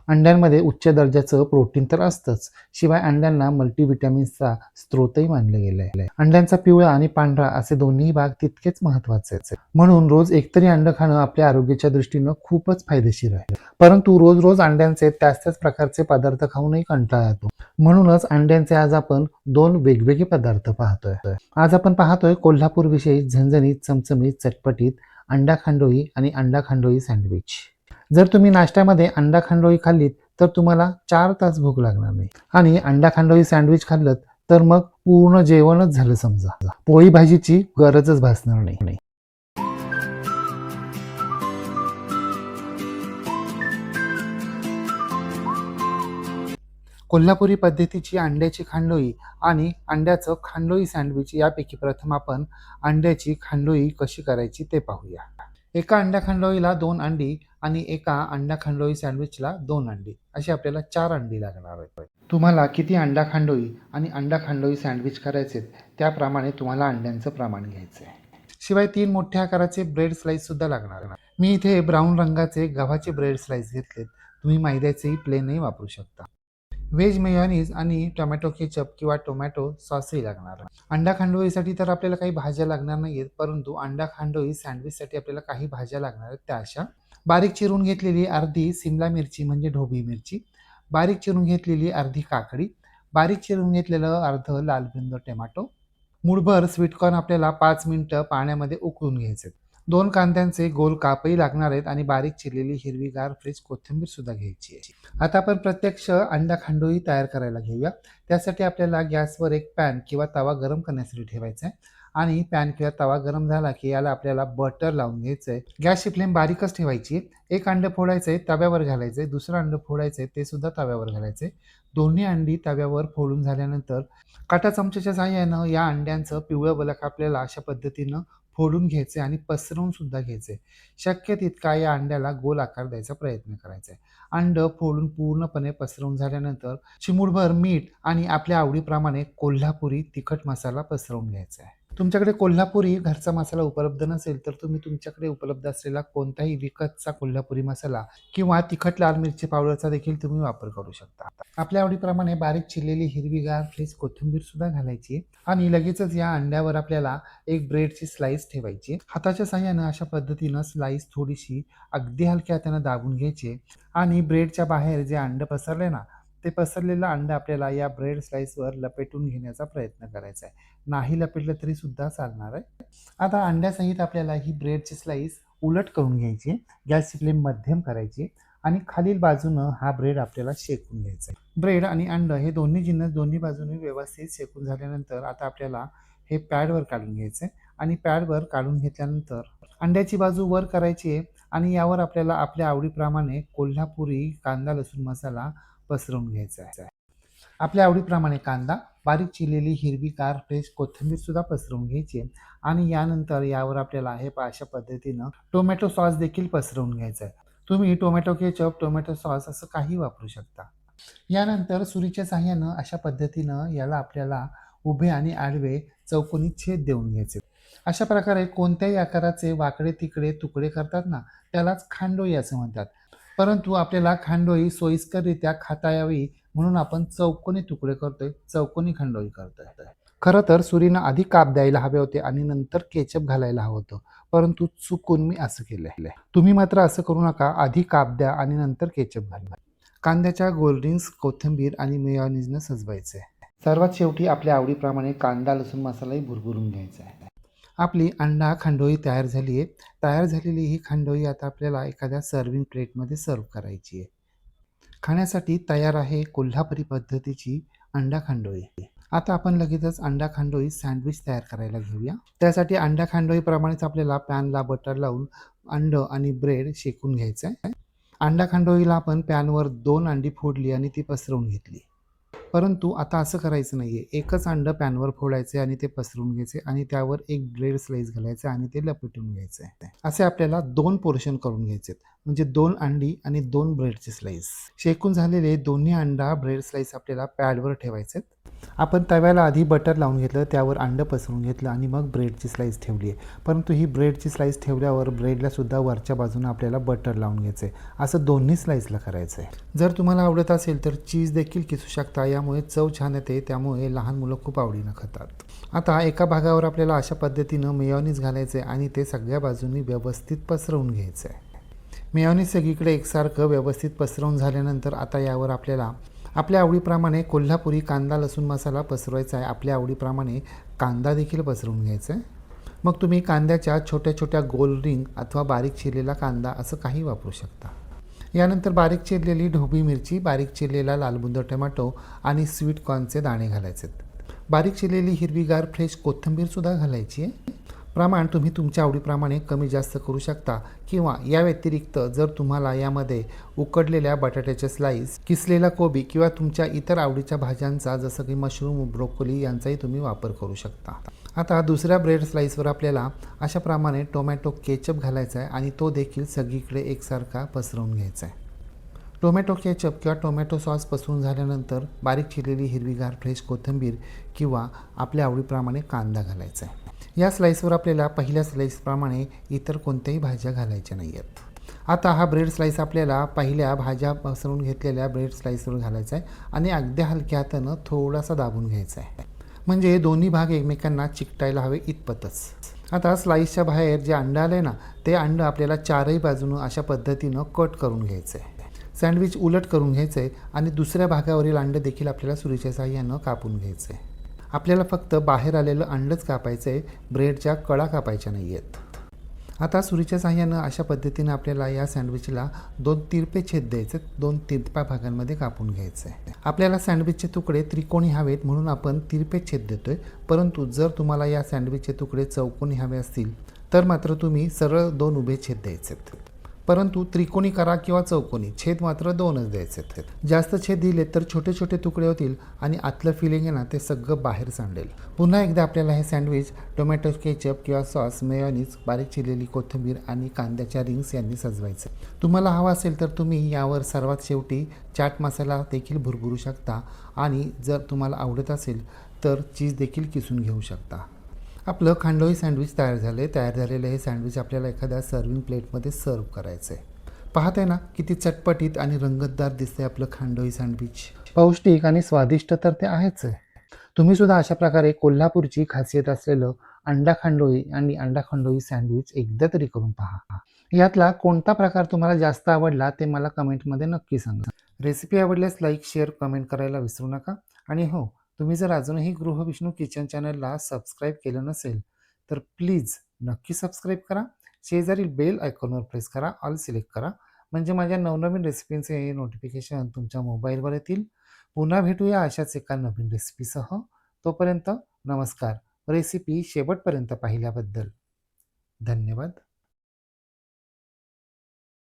अंड्यांमध्ये उच्च दर्जाचं प्रोटीन तर असतंच, शिवाय अंड्यांना मल्टीव्हिटॅमिन्सचा स्रोतही मानलं गेलं आहे. अंड्यांचा पिवळा आणि पांढरा असे दोन्ही भाग तितकेच महत्वाचे आहेत. म्हणून रोज एकतरी अंड खाणं आपल्या आरोग्याच्या दृष्टीनं खूपच फायदेशीर आहे. परंतु रोज रोज अंड्यांचे त्याच प्रकारचे पदार्थ खाऊनही कंटाळा येतो. म्हणूनच अंड्यांचे आज आपण 2 वेगवेगळे पदार्थ पाहतोय. आज आपण पाहतोय कोल्हापूर विषयी झणझणीत, चमचमीत, चटपटीत अंडा खांडोळी आणि अंडा खांडोळी सँडविच. जर तुम्ही नाश्त्यामध्ये अंडा खांडोळी खाल्लीत तर तुम्हाला 4 तास भूक लागणार नाही, आणि अंडा खांडोळी सँडविच खाल्लं तर मग पूर्ण जेवणच झालं समजा. पोळी भाजीची गरजच भासणार नाही. कोल्हापुरी पद्धतीची अंड्याची खांडोळी आणि अंड्याचं खांडोळी सँडविच यापैकी प्रथम आपण अंड्याची खांडोळी कशी करायची ते पाहूया. एका अंडा खांडोळीला 2 अंडी आणि एका अंडा खांडोळी सँडविचला 2 अंडी, अशी आपल्याला 4 अंडी लागणार आहेत. तुम्हाला किती अंडा खांडोळी आणि अंडा खांडोळी सँडविच करायचे त्याप्रमाणे तुम्हाला अंड्यांचं प्रमाण घ्यायचं आहे. शिवाय 3 मोठ्या आकाराचे ब्रेड स्लाइस सुद्धा लागणार. मी इथे ब्राऊन रंगाचे गव्हाचे ब्रेड स्लाइस घेतलेत. तुम्ही मैद्याचेही प्लेनही वापरू शकता. व्हेज मेयोनीज आणि टोमॅटो केचप किंवा टोमॅटो सॉसही लागणार. अंडा खांडोळीसाठी तर आपल्याला काही भाज्या लागणार नाहीयेत, परंतु अंडा खांडोळी सँडविचसाठी आपल्याला काही भाज्या लागणार आहेत. त्या अशा: बारीक चिरून घेतलेली अर्धी सिमला मिरची म्हणजे ढोबळी मिरची, बारीक चिरून घेतलेली अर्धी काकडी, बारीक चिरून घेतलेलं अर्ध लाल बुंद टोमॅटो, मूठभर स्वीटकॉर्न आपल्याला 5 मिनिटं पाण्यामध्ये उकळून घ्यायचे. 2 कांद्यांचे गोल कापही लागणार आहेत आणि बारीक चिरलेली हिरवीगार फ्रेश कोथिंबीर सुद्धा घ्यायची आहे. आता आपण प्रत्यक्ष अंडा खांडोळी तयार करायला घेऊया. त्यासाठी आपल्याला गॅसवर एक पॅन किंवा तवा गरम करण्यासाठी ठेवायचा आहे, आणि पॅन किंवा तवा गरम झाला की याला आपल्याला बटर लावून घ्यायचं आहे. गॅसची फ्लेम बारीकच ठेवायची. एक अंड फोडायचं आहे, तव्यावर घालायचं आहे. दुसरं अंड फोडायचं आहे, ते सुद्धा तव्यावर घालायचं आहे. दोन्ही अंडी तव्यावर फोडून झाल्यानंतर काटा चमच्याच्या साहाय्यानं या अंड्यांचं पिवळं बलक आपल्याला अशा पद्धतीनं फोडून घ्यायचे आणि पसरवून सुद्धा घ्यायचे. शक्य तितका या अंड्याला गोल आकार द्यायचा प्रयत्न करायचा आहे. अंड फोडून पूर्णपणे पसरवून झाल्यानंतर चिमूटभर मीठ आणि आपल्या आवडीप्रमाणे कोल्हापुरी तिखट मसाला पसरवून घ्यायचा आहे. तुमच्याकडे कोल्हापुरी घरचा मसाला उपलब्ध नसेल तर तुम्ही तुमच्याकडे उपलब्ध असलेला कोणताही विकतचा कोल्हापुरी मसाला किंवा तिखट लाल मिरची पावडरचा देखील तुम्ही वापर करू शकता. आपल्या आवडीप्रमाणे बारीक चिरलेली हिरवीगार फ्रेश कोथिंबीर सुद्धा घालायची आणि लगेचच या अंड्यावर आपल्याला एक ब्रेडची स्लाइस ठेवायची. हाताच्या साहाय्यानं अशा पद्धतीनं स्लाइस थोडीशी अगदी हलक्या हातानं दाबून घ्यायची आणि ब्रेडच्या बाहेर जे अंड पसरले ना, ते पसरलेलं अंड आपल्याला या ब्रेड स्लाइसवर लपेटून घेण्याचा प्रयत्न करायचा आहे. नाही लपेटलं तरी सुद्धा चालणार आहे. आता अंड्यासहित आपल्याला ही ब्रेडची स्लाइस उलट करून घ्यायची. गॅसची फ्लेम मध्यम करायची आणि खालील बाजूनं हा ब्रेड आपल्याला शेकून घ्यायचा आहे. ब्रेड आणि अंड हे दोन्ही जिन्नस दोन्ही बाजूने व्यवस्थित शेकून झाल्यानंतर आता आपल्याला हे पॅडवर काढून घ्यायचं आहे, आणि पॅडवर काढून घेतल्यानंतर अंड्याची बाजू वर करायची आहे आणि यावर आपल्याला आपल्या आवडीप्रमाणे कोल्हापुरी कांदा लसूण मसाला पसरवून घ्यायचा आहे. आपल्या आवडीप्रमाणे कांदा, बारीक चिरलेली हिरवीगार फ्रेश कोथिंबीर सुद्धा पसरवून घ्यायची आणि यानंतर यावर आपल्याला हे अशा पद्धतीनं टोमॅटो सॉस देखील पसरवून घ्यायचा आहे. तुम्ही टोमॅटो केचप, टोमॅटो सॉस असं काही वापरू शकता. यानंतर सुरीच्या साहाय्यानं अशा पद्धतीनं याला आपल्याला उभे आणि आडवे चौकोनी छेद देऊन घ्यायचे. अशा प्रकारे कोणत्याही आकाराचे वाकडे तिकडे तुकडे करतात ना, त्यालाच खांडोळी असं म्हणतात. परंतु आपल्याला खांडोळी सोयीस्कररित्या खाता यावी म्हणून आपण चौकोनी तुकडे करतोय, चौकोनी खांडोळी करतोय. खरं तर सुरीनं आधी काप द्यायला हवे होते आणि नंतर केचप घालायला हवं होतं, परंतु चुकून मी असं केलंय. तुम्ही मात्र असं करू नका. आधी काप द्या आणि नंतर केचप घाला. कांद्याच्या गोल्डन्स कोथिंबीर आणि मेयोनीजनं सजवायचे. सर्वात शेवटी आपल्या आवडीप्रमाणे कांदा लसूण मसालाही भुरभुरून घ्यायचा आहे. आपली अंडा खांडोळी तयार झाली आहे. तयार झालेली ही खांडोळी आता आपल्याला एखाद्या सर्विंग प्लेटमध्ये सर्व करायची आहे. खाण्यासाठी तयार आहे कोल्हापुरी पद्धतीची अंडा खांडोळी. आता आपण लगेचच अंडा खांडोळी सँडविच तयार करायला घेऊया. त्यासाठी अंडा खांडोळीप्रमाणेच आपल्याला पॅनला बटर लावून अंड आणि ब्रेड शेकून घ्यायचं आहे. अंडा खांडोळीला आपण पॅनवर 2 अंडी फोडली आणि ती पसरवून घेतली. परंतु आता असं करायचं नाहीये. एकच अंड पॅनवर फोडायचे आणि ते पसरवून घ्यायचे आणि त्यावर एक ब्रेड स्लाइस घालायचं आणि ते लपेटून घ्यायचं. असे आपल्याला 2 पोर्शन करून घ्यायचे, म्हणजे 2 अंडी आणि 2 ब्रेडचे स्लाइस. शेकून झालेले दोन्ही अंडा ब्रेड स्लाइस आपल्याला पॅडवर ठेवायचे. आपण तव्याला आधी बटर लावून घेतलं, त्यावर अंडं पसरून घेतलं आणि मग ब्रेडची स्लाईस ठेवली आहे. परंतु ही ब्रेडची स्लाईस ठेवल्यावर ब्रेडलासुद्धा वरच्या बाजूनं आपल्याला बटर लावून घ्यायचं आहे. असं दोन्ही स्लाईसला करायचं आहे. जर तुम्हाला आवडत असेल तर चीज देखील किसू शकता, यामुळे चव छान येते, त्यामुळे लहान मुलं खूप आवडीनं खातात. आता एका भागावर आपल्याला अशा पद्धतीनं मेयोनीज घालायचं आहे आणि ते सगळ्या बाजूंनी व्यवस्थित पसरवून घ्यायचं आहे. मेयोनीज सगळीकडे एकसारखं व्यवस्थित पसरवून झाल्यानंतर आता यावर आपल्याला आपल्या आवडीप्रमाणे कोल्हापुरी कांदा लसूण मसाला पसरवायचा आहे. आपल्या आवडीप्रमाणे कांदा देखील पसरवून घ्यायचा आहे. मग तुम्ही कांद्याच्या छोट्या छोट्या गोल रिंग अथवा बारीक चिरलेला कांदा असं काही वापरू शकता. यानंतर बारीक चिरलेली ढोबळी मिरची, बारीक चिरलेला लालबुंद टोमॅटो आणि स्वीट कॉर्नचे दाणे घालायचे. बारीक चिरलेली हिरवीगार फ्रेश कोथिंबीरसुद्धा घालायची आहे. प्रमाण तुम्ही तुमच्या आवडीप्रमाणे कमी जास्त करू शकता किंवा या व्यतिरिक्त जर तुम्हाला यामध्ये उकडलेल्या बटाट्याच्या स्लाईस, किसलेला कोबी किंवा तुमच्या इतर आवडीच्या भाज्यांचा जसं की मशरूम, ब्रोकोली यांचाही तुम्ही वापर करू शकता. आता दुसऱ्या ब्रेड स्लाईसवर आपल्याला अशाप्रमाणे टोमॅटो केचप घालायचा आहे आणि तो देखील सगळीकडे एकसारखा पसरवून घ्यायचा आहे. टोमॅटो केचप किंवा टोमॅटो सॉस पसरून झाल्यानंतर बारीक चिरलेली हिरवीगार फ्रेश कोथिंबीर किंवा आपल्या आवडीप्रमाणे कांदा घालायचा आहे. या स्लाईसवर आपल्याला पहिल्या स्लाईसप्रमाणे इतर कोणत्याही भाज्या घालायच्या नाही आहेत. आता हा ब्रेड स्लाईस आपल्याला पहिल्या भाज्या पसरून घेतलेल्या ब्रेड स्लाईसवर घालायचा आहे आणि अगदी हलक्या हातानं थोडासा दाबून घ्यायचा आहे, म्हणजे दोन्ही भाग एकमेकांना चिकटायला हवे इतपतच. आता स्लाईसच्या बाहेर जे अंडं आलं आहे ना, ते अंडं आपल्याला चारही बाजूनं अशा पद्धतीनं कट करून घ्यायचं आहे. सँडविच उलट करून घ्यायचं आहे आणि दुसऱ्या भागावरील अंडं देखील आपल्याला सुरीच्या साहाय्यानं कापून घ्यायचं आहे. आपल्याला फक्त बाहेर आलेलं अंडंच कापायचं आहे, ब्रेडच्या कडा कापायच्या नाही आहेत. आता सुरीच्या साहाय्यानं अशा पद्धतीनं आपल्याला या सँडविचला 2 तिरपे छेद द्यायचे, 2 तिरप्या भागांमध्ये कापून घ्यायचं आहे. आपल्याला सँडविचचे तुकडे त्रिकोणी हवेत म्हणून आपण तिरपे छेद देतो आहे, परंतु जर तुम्हाला या सँडविचचे तुकडे चौकोनी हवे असतील तर मात्र तुम्ही सरळ 2 उभे छेद द्यायचे. परंतु त्रिकोणी करा किंवा चौकोनी, छेद मात्र 2च द्यायचे. जास्त छेद दिले तर छोटे छोटे तुकडे होतील आणि आतलं फिलिंग आहे ना ते सगळं बाहेर सांडेल. पुन्हा एकदा आपल्याला हे सँडविच टोमॅटो केचप किंवा सॉस, मेयोनीज, बारीक चिरलेली कोथिंबीर आणि कांद्याच्या रिंग्स यांनी सजवायचं. तुम्हाला हवा असेल तर तुम्ही यावर सर्वात शेवटी चाट मसाला देखील भुरभुरू शकता आणि जर तुम्हाला आवडत असेल तर चीज देखील किसून घेऊ शकता. आपलं खांडोळी सँडविच तयार झालं. तयार झालेलं हे सँडविच आपल्याला एखाद्या सर्विंग प्लेटमध्ये सर्व करायचं आहे. पाहत आहे ना किती चटपटीत आणि रंगतदार दिसते आपलं खांडोळी सँडविच. पौष्टिक आणि स्वादिष्ट तर ते आहेच आहे. तुम्हीसुद्धा अशा प्रकारे कोल्हापूरची खासियत असलेलं अंडा खांडोळी आणि अंडा खांडोळी सँडविच एकदा तरी करून पहा. यातला कोणता प्रकार तुम्हाला जास्त आवडला ते मला कमेंटमध्ये नक्की सांगा. रेसिपी आवडल्यास लाईक, शेअर, कमेंट करायला विसरू नका. आणि हो, तुम्ही जर अजूनही गृहविष्णू किचन चॅनलला सबस्क्राईब केलं नसेल तर प्लीज नक्की सबस्क्राईब करा. शेजारील बेल आयकॉनवर प्रेस करा, ऑल सिलेक्ट करा, म्हणजे माझ्या नवनवीन रेसिपींचे नोटिफिकेशन तुमच्या मोबाईलवर येतील. पुन्हा भेटूया अशाच एका नवीन रेसिपीसह. तोपर्यंत नमस्कार. रेसिपी शेवटपर्यंत पाहिल्याबद्दल धन्यवाद.